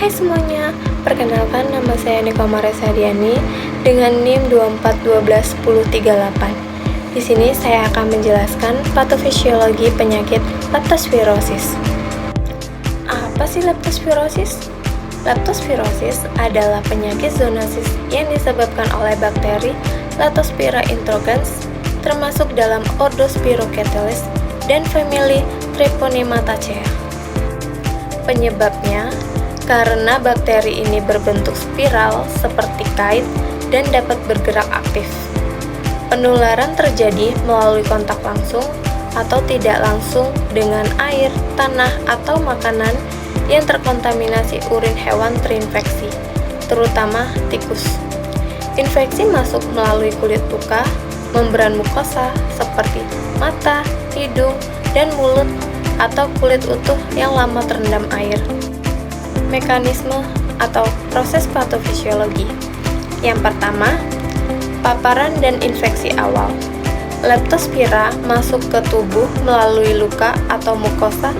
Hai semuanya, perkenalkan nama saya Niko Maresa Diani dengan NIM 2412138. Di sini saya akan menjelaskan patofisiologi penyakit leptospirosis. Apa sih leptospirosis? Leptospirosis adalah penyakit zoonosis yang disebabkan oleh bakteri Leptospira introgans, termasuk dalam ordo Spirocheteles dan famili Treponemataceae. Penyebabnya karena bakteri ini berbentuk spiral seperti kait dan dapat bergerak aktif. Penularan terjadi melalui kontak langsung atau tidak langsung dengan air, tanah, atau makanan yang terkontaminasi urin hewan terinfeksi, terutama tikus. Infeksi masuk melalui kulit luka, membran mukosa seperti mata, hidung, dan mulut, atau kulit utuh yang lama terendam air. Mekanisme atau proses patofisiologi. Yang pertama, paparan dan infeksi awal. Leptospira masuk ke tubuh melalui luka atau mukosa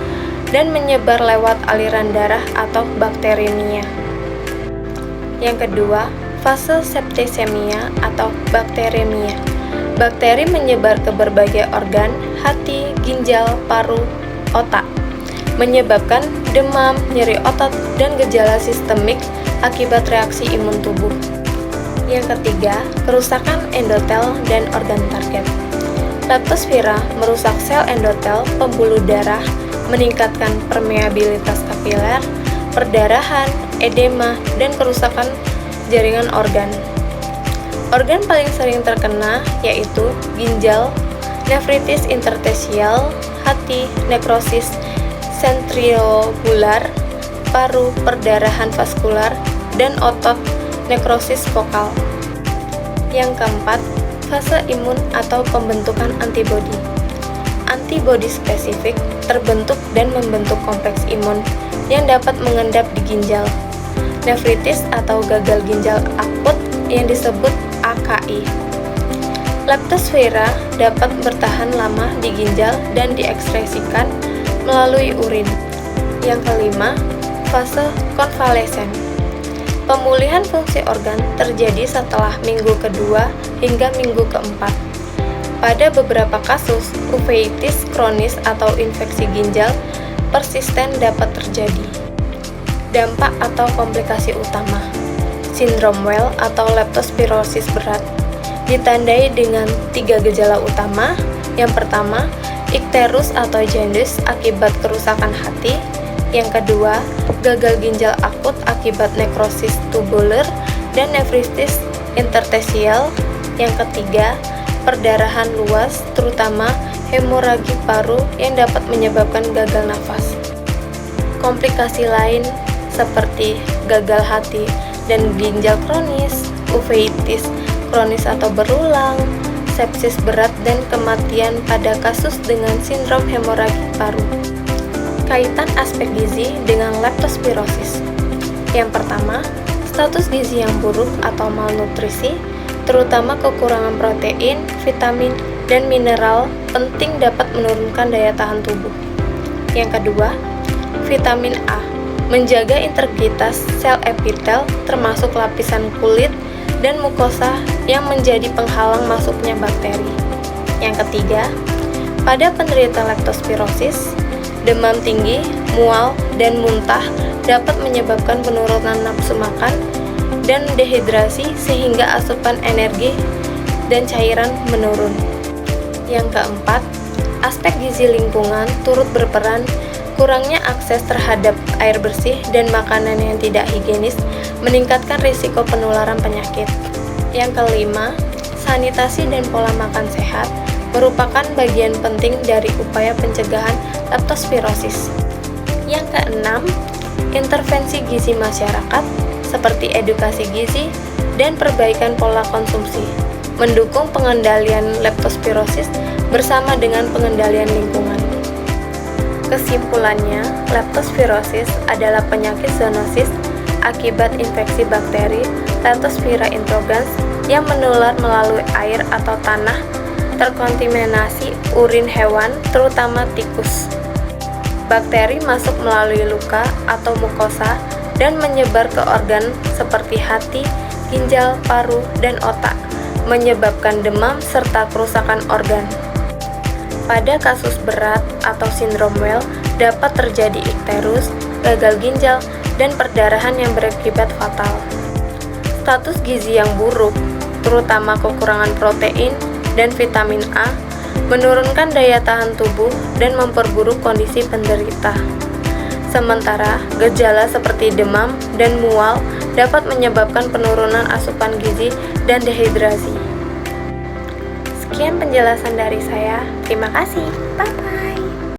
dan menyebar lewat aliran darah atau bakteremia. Yang kedua, fase septisemia atau bakteremia. Bakteri menyebar ke berbagai organ, hati, ginjal, paru, otak, menyebabkan demam, nyeri otot, dan gejala sistemik akibat reaksi imun tubuh. Yang ketiga, kerusakan endotel dan organ target. Leptospira merusak sel endotel pembuluh darah, meningkatkan permeabilitas kapiler, perdarahan, edema, dan kerusakan jaringan organ. Organ paling sering terkena yaitu ginjal, nefritis interstisial, hati, nekrosis sentriobular, paru, perdarahan vaskular, dan otot, nekrosis vokal. Yang keempat, fase imun atau pembentukan antibodi. Antibodi spesifik terbentuk dan membentuk kompleks imun yang dapat mengendap di ginjal. Nefritis atau gagal ginjal akut yang disebut AKI. Leptospira dapat bertahan lama di ginjal dan diekskresikan melalui urin. Yang kelima, fase konvalesen. Pemulihan fungsi organ terjadi setelah minggu kedua hingga minggu keempat. Pada beberapa kasus, uveitis kronis atau infeksi ginjal persisten dapat terjadi. Dampak atau komplikasi utama. Sindrom Well atau leptospirosis berat ditandai dengan 3 gejala utama. Yang pertama, ikterus atau jaundice akibat kerusakan hati. Yang kedua, gagal ginjal akut akibat nekrosis tubular dan nefritis interstisial. Yang ketiga, perdarahan luas, terutama hemoragi paru yang dapat menyebabkan gagal nafas. Komplikasi lain seperti gagal hati dan ginjal kronis, uveitis kronis atau berulang, sepsis berat, dan kematian pada kasus dengan sindrom hemoragi paru. Kaitan aspek gizi dengan leptospirosis. Yang pertama, status gizi yang buruk atau malnutrisi, terutama kekurangan protein, vitamin, dan mineral penting dapat menurunkan daya tahan tubuh. Yang kedua, vitamin A, menjaga integritas sel epitel termasuk lapisan kulit dan mukosa yang menjadi penghalang masuknya bakteri. Yang ketiga, pada penderita leptospirosis, demam tinggi, mual, dan muntah dapat menyebabkan penurunan nafsu makan dan dehidrasi sehingga asupan energi dan cairan menurun. Yang keempat, aspek gizi lingkungan turut berperan. Kurangnya akses terhadap air bersih dan makanan yang tidak higienis meningkatkan risiko penularan penyakit. Yang kelima, sanitasi dan pola makan sehat merupakan bagian penting dari upaya pencegahan leptospirosis. Yang keenam, intervensi gizi masyarakat seperti edukasi gizi dan perbaikan pola konsumsi mendukung pengendalian leptospirosis bersama dengan pengendalian lingkungan. Kesimpulannya, leptospirosis adalah penyakit zoonosis akibat infeksi bakteri Leptospira introgans yang menular melalui air atau tanah terkontaminasi urin hewan, terutama tikus. Bakteri masuk melalui luka atau mukosa dan menyebar ke organ seperti hati, ginjal, paru, dan otak, menyebabkan demam serta kerusakan organ. Pada kasus berat atau sindrom Well, dapat terjadi ikterus, gagal ginjal, dan perdarahan yang berakibat fatal. Status gizi yang buruk, terutama kekurangan protein dan vitamin A, menurunkan daya tahan tubuh dan memperburuk kondisi penderita. Sementara, gejala seperti demam dan mual dapat menyebabkan penurunan asupan gizi dan dehidrasi. Sekian penjelasan dari saya. Terima kasih. Bye.